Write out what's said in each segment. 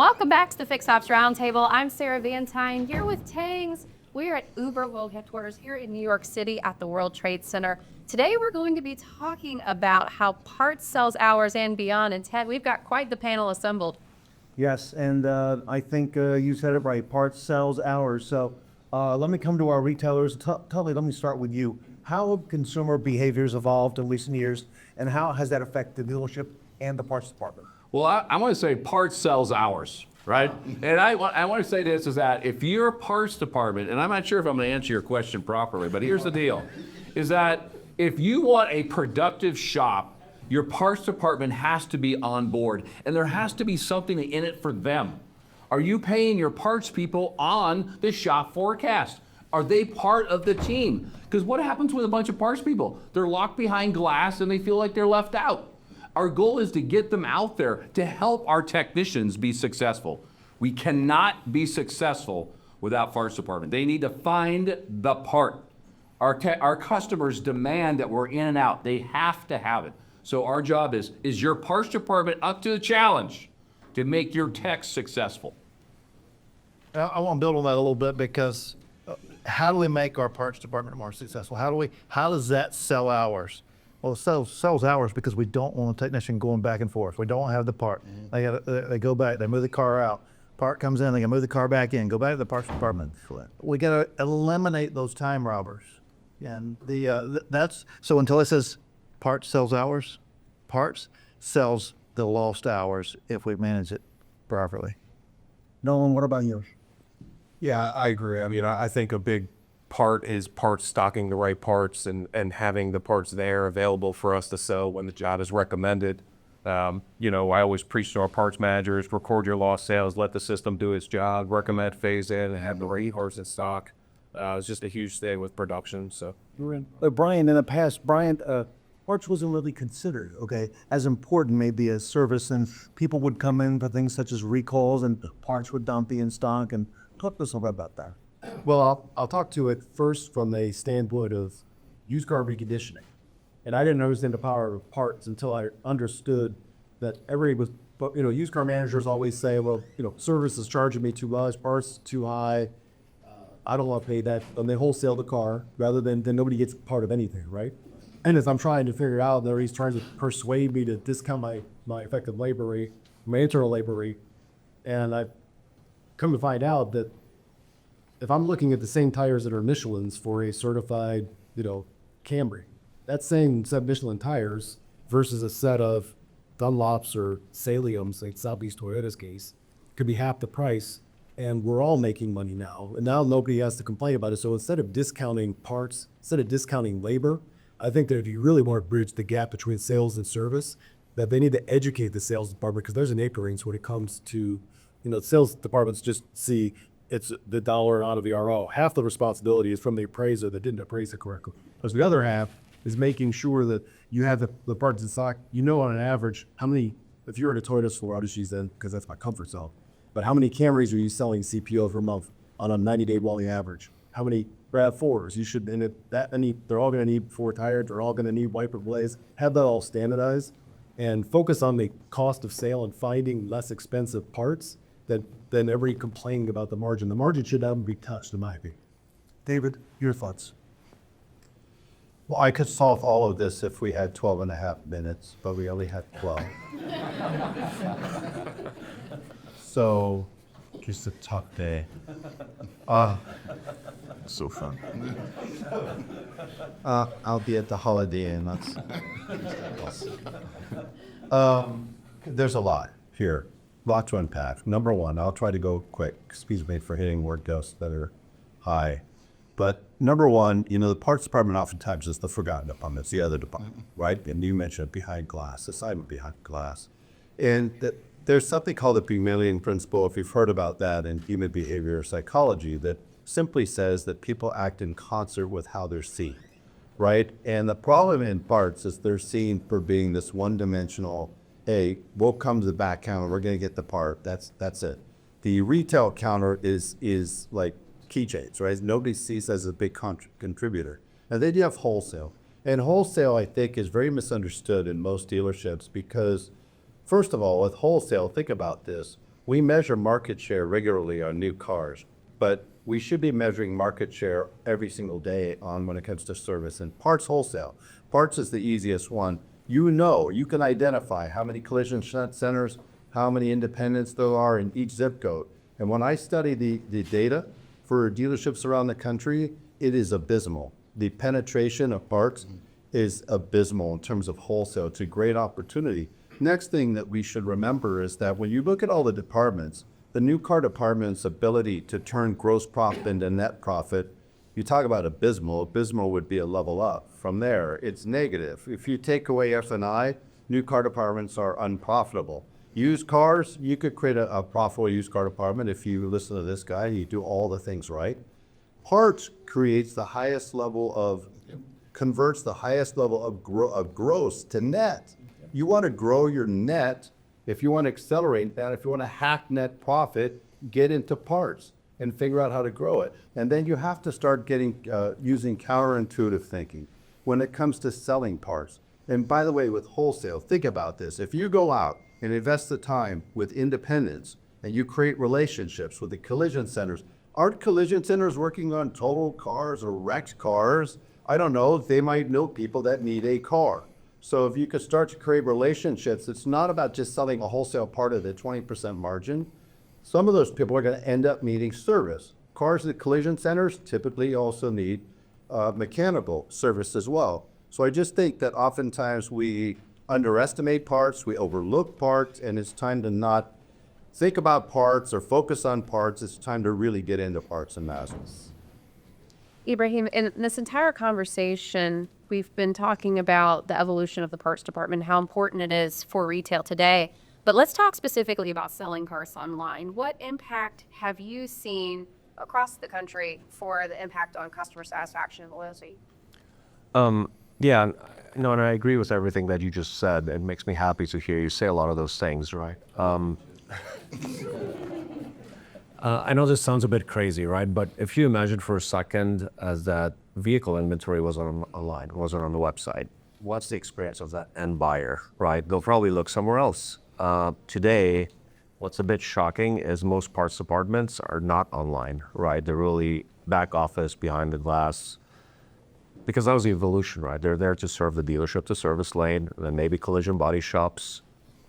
Welcome back to the Fix Ops Roundtable. I'm Sarah Vantine here with Tangs. We're at Uber World Headquarters here in New York City at the World Trade Center. Today we're going to be talking about how parts sells hours and beyond. And Ted, we've got quite the panel assembled. Yes, and I think you said it right. Parts sells hours. So let me come to our retailers. Tully, let me start with you. How have consumer behaviors evolved in recent years, and how has that affected the dealership and the parts department? Well, I want to say parts sells hours, right? And I want to say this is that if you're a parts department, and I'm not sure if I'm going to answer your question properly, but here's the deal, is that if you want a productive shop, your parts department has to be on board, and there has to be something in it for them. Are you paying your parts people on the shop forecast? Are they part of the team? Because what happens with a bunch of parts people? They're locked behind glass and they feel like they're left out. Our goal is to get them out there to help our technicians be successful. We cannot be successful without parts department. They need to find the part. Our customers demand that we're in and out. They have to have it. So our job is your parts department up to the challenge to make your techs successful? I want to build on that a little bit because how do we make our parts department more successful? How does that sell hours? Well, it sells hours because we don't want a technician going back and forth. We don't have the part. They go back, they move the car out. Part comes in, they can move the car back in, go back to the parts department. We got to eliminate those time robbers. And that's, so until it says parts sells hours, parts sells the lost hours if we manage it properly. Nolan, what about yours? Yeah, I agree. I mean, I think a big part is parts stocking the right parts and having the parts there available for us to sell when the job is recommended. I always preach to our parts managers, record your lost sales, let the system do its job, recommend phase in, and have the right parts in stock. It's just a huge thing with production. So, Brian, in the past, parts wasn't really considered, as important maybe as service, and people would come in for things such as recalls and parts would not be in stock. And talk to us a little bit about that. Well, I'll talk to it first from the standpoint of used car reconditioning. And I didn't understand the power of parts until I understood that used car managers always say, well, service is charging me too much, parts too high. I don't want to pay that. And they wholesale the car rather than nobody gets part of anything, right? And as I'm trying to figure out, he's trying to persuade me to discount my effective labor rate, my internal labor rate. And I've come to find out that if I'm looking at the same tires that are Michelin's for a certified, Kingrey, that same set of Michelin tires versus a set of Dunlops or Saliums, like Southeast Toyota's case, could be half the price, and we're all making money now. And now nobody has to complain about it. So instead of discounting parts, instead of discounting labor, I think that if you really want to bridge the gap between sales and service, that they need to educate the sales department, because there's an ignorance when it comes to, sales departments just see it's the dollar out of the RO. Half the responsibility is from the appraiser that didn't appraise it correctly. Because the other half is making sure that you have the parts in stock. On an average, how many, if you're in a Toyota store, I'll just use that because that's my comfort zone. But how many Camrys are you selling CPO per month on a 90-day rolling average? How many RAV4s? You should, and they're all going to need 4 tires. They're all going to need wiper blades. Have that all standardized and focus on the cost of sale and finding less expensive parts than every complaining about the margin. The margin should never be touched, in my opinion. David, your thoughts? Well, I could solve all of this if we had 12 and a half minutes, but we only had 12. So, just a tough day. So fun. I'll be at the Holiday Inn. There's a lot here. Lot to unpack. Number one, I'll try to go quick. Excuse me for hitting word ghosts that are high. But number one, the parts department oftentimes is the forgotten department. It's the other department, right? And you mentioned behind glass, assignment behind glass. And there's something called the Pygmalion principle, if you've heard about that in human behavior psychology, that simply says that people act in concert with how they're seen, right? And the problem in parts is they're seen for being this one-dimensional, hey, we'll come to the back counter, we're going to get the part, that's it. The retail counter is like keychains, right? Nobody sees as a big contributor. And then you have wholesale. And wholesale, I think, is very misunderstood in most dealerships because, first of all, with wholesale, think about this. We measure market share regularly on new cars, but we should be measuring market share every single day on when it comes to service and parts wholesale. Parts is the easiest one. You can identify how many collision centers, how many independents there are in each zip code. And when I study the data for dealerships around the country, it is abysmal. The penetration of parts is abysmal in terms of wholesale. It's a great opportunity. Next thing that we should remember is that when you look at all the departments, the new car department's ability to turn gross profit into net profit, you talk about abysmal. Abysmal would be a level up. From there, it's negative. If you take away F&I, new car departments are unprofitable. Used cars, you could create a profitable used car department if you listen to this guy, you do all the things right. Parts creates the highest level of, converts the highest level of gross to net. You want to grow your net. If you want to accelerate that, if you want to hack net profit, get into parts and figure out how to grow it. And then you have to start using counterintuitive thinking when it comes to selling parts. And by the way, with wholesale, think about this. If you go out and invest the time with independents and you create relationships with the collision centers, aren't collision centers working on total cars or wrecked cars? I don't know, they might know people that need a car. So if you could start to create relationships, it's not about just selling a wholesale part of the 20% margin. Some of those people are going to end up needing service. Cars at collision centers typically also need mechanical service as well. So I just think that oftentimes we underestimate parts, we overlook parts, and it's time to not think about parts or focus on parts. It's time to really get into parts and mass. Ibrahim, in this entire conversation, we've been talking about the evolution of the parts department, how important it is for retail today. But let's talk specifically about selling cars online. What impact have you seen across the country for the impact on customer satisfaction and loyalty? Yeah, no, and I agree with everything that you just said. It makes me happy to hear you say a lot of those things, right? I know this sounds a bit crazy, right? But if you imagine for a second as that vehicle inventory wasn't online, wasn't on the website, what's the experience of that end buyer, right? They'll probably look somewhere else. Today, what's a bit shocking is most parts departments are not online, right? They're really back office behind the glass. Because that was the evolution, right? They're there to serve the dealership, the service lane, then maybe collision body shops.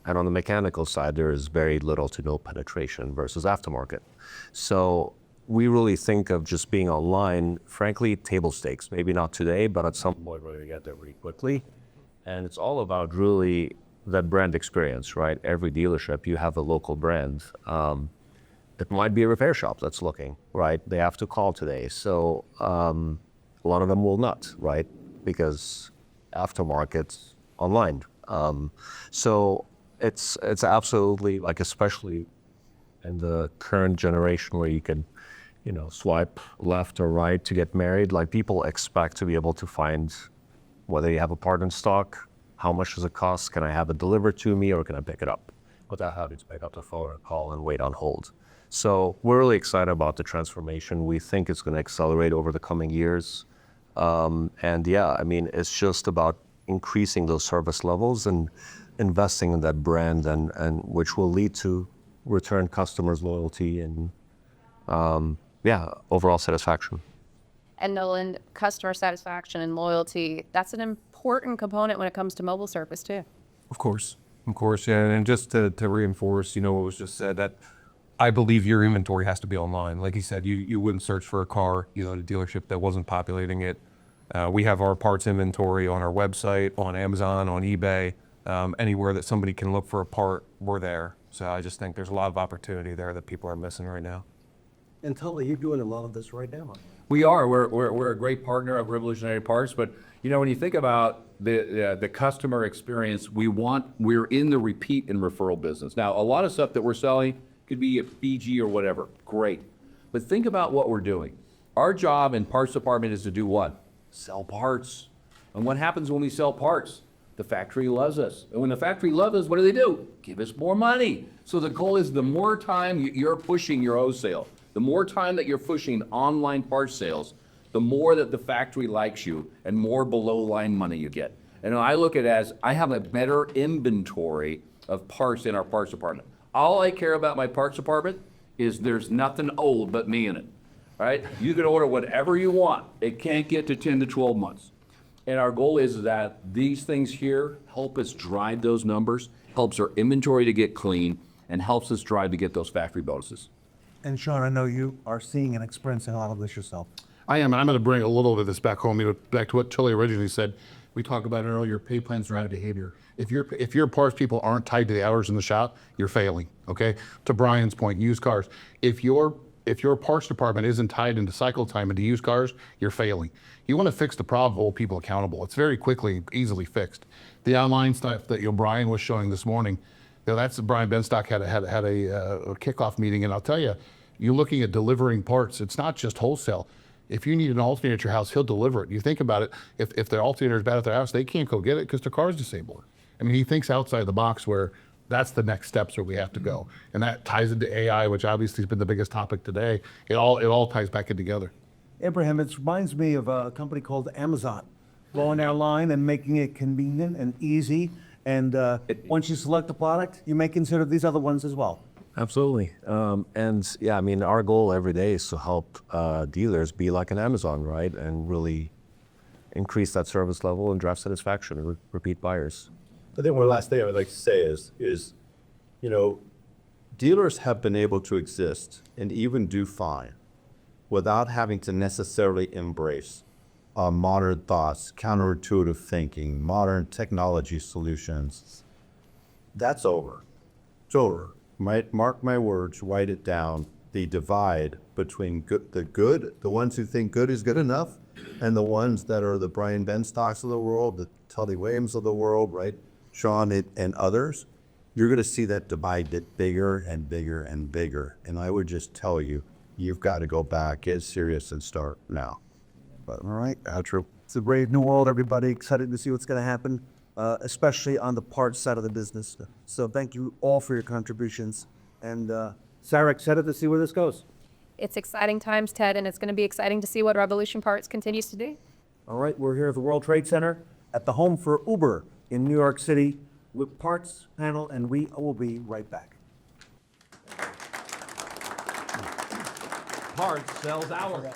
And on the mechanical side, there is very little to no penetration versus aftermarket. So we really think of just being online, frankly, table stakes. Maybe not today, but at some point we're going to get there really quickly. And it's all about really that brand experience, right? Every dealership, you have a local brand. It might be a repair shop that's looking, right? They have to call today. So a lot of them will not, right? Because aftermarket's online. So it's absolutely, like, especially in the current generation where you can, swipe left or right to get married, like, people expect to be able to find whether you have a part in stock, how much does it cost, can I have it delivered to me, or can I pick it up without having to pick up the phone or call and wait on hold. So we're really excited about the transformation. We think it's going to accelerate over the coming years. And yeah, I mean, it's just about increasing those service levels and investing in that brand, and which will lead to return customers' loyalty and overall satisfaction. And Nolan, customer satisfaction and loyalty, that's an important component when it comes to mobile service too. Of course, yeah. And just to reinforce, what was just said, that I believe your inventory has to be online. Like you said, you wouldn't search for a car, at a dealership that wasn't populating it. We have our parts inventory on our website, on Amazon, on eBay, anywhere that somebody can look for a part, we're there. So I just think there's a lot of opportunity there that people are missing right now. And Tully, you're doing a lot of this right now. We are. We're a great partner of Revolutionary Parts, but when you think about the customer experience, we're in the repeat and referral business. Now, a lot of stuff that we're selling could be a BG or whatever. Great. But think about what we're doing. Our job in parts department is to do what? Sell parts. And what happens when we sell parts? The factory loves us. And when the factory loves us, what do? Give us more money. So the goal is the more time you're pushing your wholesale, the more time that you're pushing online parts sales, the more that the factory likes you and more below line money you get. And I look at it as I have a better inventory of parts in our parts department. All I care about my parts department is there's nothing old but me in it, right? You can order whatever you want. It can't get to 10 to 12 months. And our goal is that these things here help us drive those numbers, helps our inventory to get clean, and helps us drive to get those factory bonuses. And Shon, I know you are seeing and experiencing a lot of this yourself. I am, and I'm going to bring a little bit of this back home. Back to what Tully originally said. We talked about it earlier. Pay plans drive behavior. If your parts people aren't tied to the hours in the shop, you're failing. Okay. To Brian's point, used cars. If your parts department isn't tied into cycle time into used cars, you're failing. You want to fix the problem, hold people accountable. It's very quickly, easily fixed. The online stuff that Brian was showing this morning, that's Brian Benstock had a kickoff meeting, and I'll tell you, you're looking at delivering parts. It's not just wholesale. If you need an alternator at your house, he'll deliver it. You think about it, if the alternator is bad at their house, they can't go get it because their car's disabled. I mean, he thinks outside the box where that's the next steps where we have to go. And that ties into AI, which obviously has been the biggest topic today. It all ties back in together. Ibrahim, it reminds me of a company called Amazon, blowing our line and making it convenient and easy. And once you select the product, you may consider these other ones as well. Absolutely. And yeah, I mean, our goal every day is to help dealers be like an Amazon, right? And really increase that service level and drive satisfaction and repeat buyers. I think one last thing I would like to say is, dealers have been able to exist and even do fine without having to necessarily embrace modern thoughts, counterintuitive thinking, modern technology solutions. That's over. It's over. Mark my words, write it down. The divide between the ones who think good is good enough, and the ones that are the Brian Benstocks of the world, the Tully Williams of the world, right? Shon and others, you're going to see that divide get bigger and bigger and bigger. And I would just tell you, you've got to go back, get serious, and start now. But all right, outro. It's a brave new world, everybody. Excited to see what's going to happen, especially on the parts side of the business. So thank you all for your contributions. And Sarah, excited to see where this goes. It's exciting times, Ted, and it's going to be exciting to see what Revolution Parts continues to do. All right, we're here at the World Trade Center at the home for Uber in New York City with Parts Panel, and we will be right back. Parts sells hours.